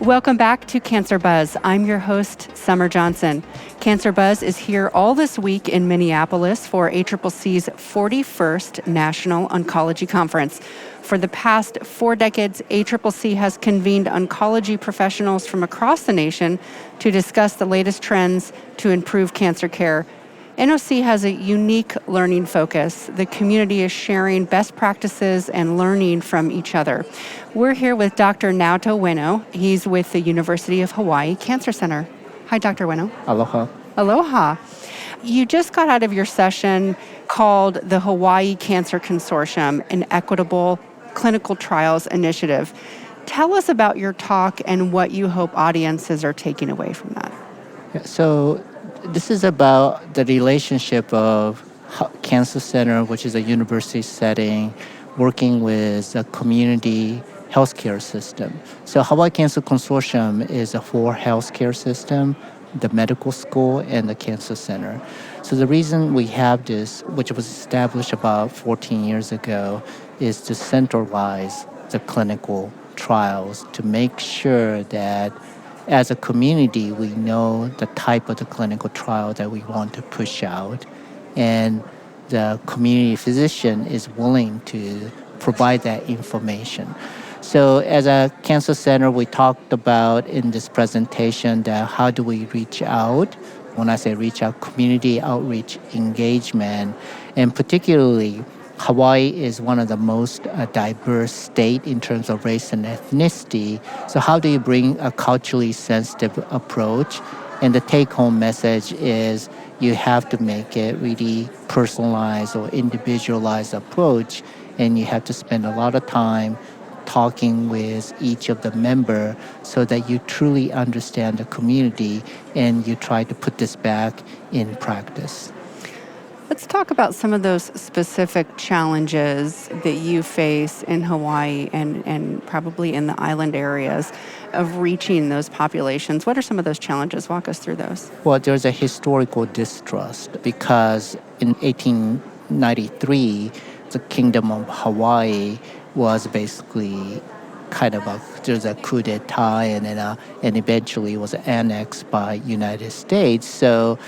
Welcome back to CancerBuzz. I'm your host, Summer Johnson. CancerBuzz is here all this week in Minneapolis for ACCC's 41st National Oncology Conference. For the past 4 decades, ACCC has convened oncology professionals from across the nation to discuss the latest trends to improve cancer care. NOC has a unique learning focus. The community is sharing best practices and learning from each other. We're here with Dr. Naoto Ueno. He's with the University of Hawaiʻi Cancer Center. Hi, Dr. Ueno. Aloha. Aloha. You just got out of your session called the Hawaiʻi Cancer Consortium, an Equitable Clinical Trials Initiative. Tell us about your talk and what you hope audiences are taking away from that. So this is about the relationship of Cancer Center, which is a university setting, working with a community healthcare system. So Hawaiʻi Cancer Consortium is a 4 healthcare system, the medical school and the cancer center. So the reason we have this, which was established about 14 years ago, is to centralize the clinical trials to make sure that as a community, we know the type of the clinical trial that we want to push out, and the community physician is willing to provide that information. So as a cancer center, we talked about in this presentation that how do we reach out? When I say reach out, community outreach engagement, and particularly Hawaii is one of the most diverse state in terms of race and ethnicity. So how do you bring a culturally sensitive approach? And the take-home message is you have to make it really personalized or individualized approach, and you have to spend a lot of time talking with each of the member so that you truly understand the community and you try to put this back in practice. Let's talk about some of those specific challenges that you face in Hawaii and probably in the island areas of reaching those populations. What are some of those challenges? Walk us through those. Well, there's a historical distrust because in 1893, the Kingdom of Hawaii was basically there's a coup d'etat and eventually was annexed by United States. So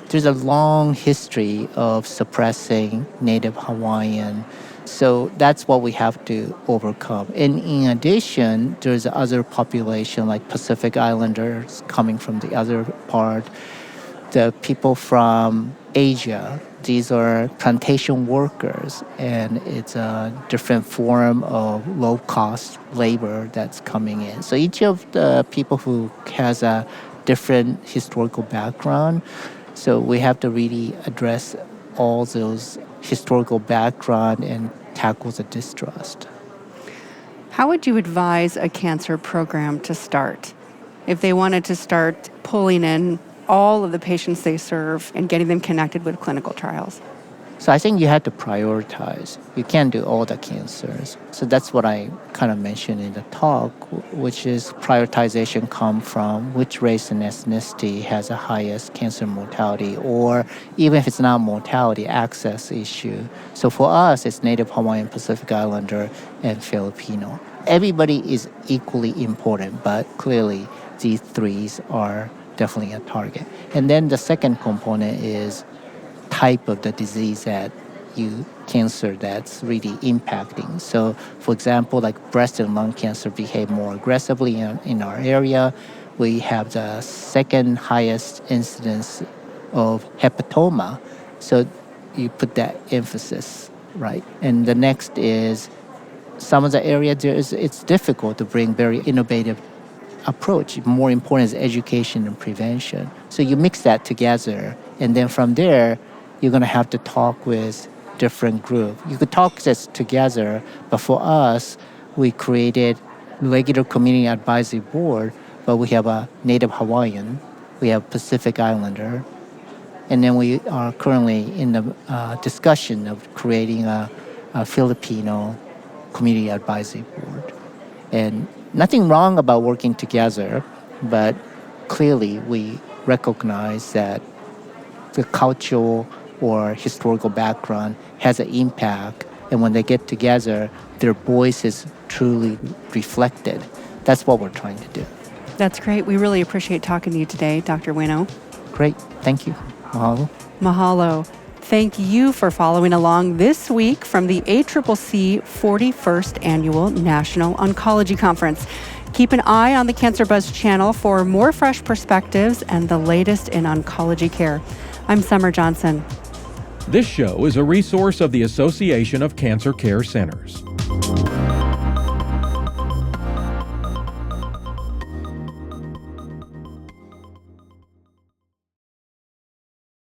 there's a long history of suppressing Native Hawaiian. So that's what we have to overcome. And in addition, there's other population like Pacific Islanders coming from the other part, the people from Asia. These are plantation workers, and it's a different form of low-cost labor that's coming in. So each of the people who has a different historical background, so we have to really address all those historical background and tackle the distrust. How would you advise a cancer program to start if they wanted to start pulling in all of the patients they serve and getting them connected with clinical trials? So I think you have to prioritize. You can't do all the cancers. So that's what I kind of mentioned in the talk, which is prioritization come from which race and ethnicity has the highest cancer mortality, or even if it's not mortality, access issue. So for us, it's Native Hawaiian, Pacific Islander, and Filipino. Everybody is equally important, but clearly these 3 are definitely a target. And then the second component is type of the disease cancer that's really impacting. So, for example, like breast and lung cancer behave more aggressively in our area. We have the second highest incidence of hepatoma. So you put that emphasis, right? And the next is some of the area it's difficult to bring very innovative approach. More important is education and prevention. So you mix that together, and then from there, you're going to have to talk with different groups. You could talk this together, but for us, we created regular community advisory board, but we have a Native Hawaiian, we have Pacific Islander, and then we are currently in the discussion of creating a Filipino community advisory board. And nothing wrong about working together, but clearly we recognize that the cultural or historical background has an impact, and when they get together, their voice is truly reflected. That's what we're trying to do. That's great. We really appreciate talking to you today, Dr. Ueno. Great. Thank you. Mahalo. Mahalo. Thank you for following along this week from the ACCC 41st Annual National Oncology Conference. Keep an eye on the CancerBuzz channel for more fresh perspectives and the latest in oncology care. I'm Summer Johnson. This show is a resource of the Association of Cancer Care Centers.